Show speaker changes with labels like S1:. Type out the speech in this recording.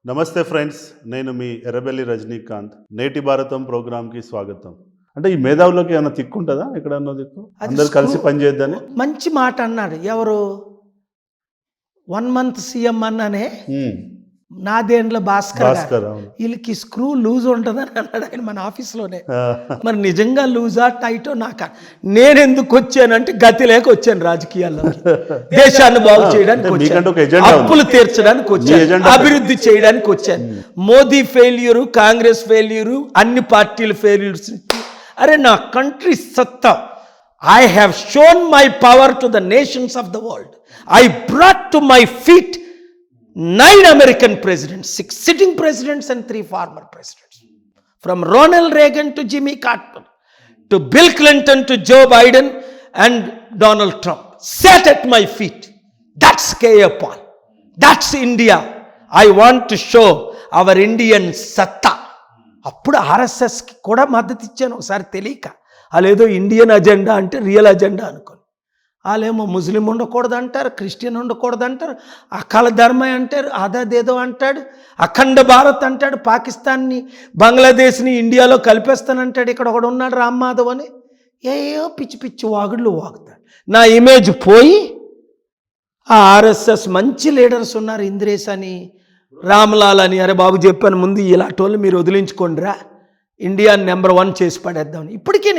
S1: నమస్తే ఫ్రెండ్స్, నేను మీ ఎర్రబెల్లి రజనీకాంత్. నేటి భారతం ప్రోగ్రామ్కి స్వాగతం. అంటే ఈ మేధావులకి ఏమైనా తిక్కు ఉంటుందా? ఎక్కడన్నా దిక్కు అందరు కలిసి పనిచేద్దని
S2: మంచి మాట అన్నాడు. ఎవరు 1 month సీఎం అన్నానే నాదేండ్ల భాస్కర్
S1: అవును.
S2: వీళ్ళకి స్క్రూ లూజ్ ఉంటుందని అన్నాడు ఆయన మన ఆఫీస్లోనే. మరి నిజంగా లూజా టైటో నాకు నేనెందుకు వచ్చానంటే గతి లేక వచ్చాను రాజకీయాల్లో. దేశాన్ని బాగు చేయడానికి వచ్చాను, అప్పులు తీర్చడానికి వచ్చాను, అభివృద్ధి చేయడానికి వచ్చాను. మోదీ ఫెయిల్యూరు, కాంగ్రెస్ ఫెయిల్యూరు, అన్ని పార్టీల ఫెయిల్యూర్స్. అరే నా కంట్రీ సత్తా, I have shown my power to the nations of the world. I brought to my feet 9 American presidents, 6 sitting presidents and 3 former presidents. From Ronald Reagan to Jimmy Carter, to Bill Clinton to Joe Biden and Donald Trump sat at my feet. That's K.A. Paul. That's India. I want to show our Indian satta. అప్పుడు ఆర్ఎస్ఎస్కి కూడా మద్దతు ఇచ్చాను ఒకసారి తెలియక. వాళ్ళేదో Indian agenda అంటే real agenda అనుకోని, వాళ్ళేమో ముస్లిం ఉండకూడదు అంటారు, క్రిస్టియన్ ఉండకూడదు అంటారు, అకాల ధర్మ అంటారు, అదేదో అంటాడు, అఖండ భారత్ అంటాడు, పాకిస్తాన్ని బంగ్లాదేశ్ని ఇండియాలో కలిపేస్తానంటాడు. ఇక్కడ ఒకడు ఉన్నాడు రామ్ మాధవ్ అని, ఏయో పిచ్చి పిచ్చి వాగుళ్ళు వాగుతాడు. నా ఇమేజ్ పోయి ఆ ఆర్ఎస్ఎస్ మంచి లీడర్స్ ఉన్నారు, ఇంద్రేష్ అని, రామ్లాల్ అని. అరే బాబు చెప్పాను ముందు ఇలాంటి వాళ్ళు మీరు వదిలించుకోండిరా, ఇండియాని నెంబర్ 1 చేసి పడేద్దామని. ఇప్పటికీ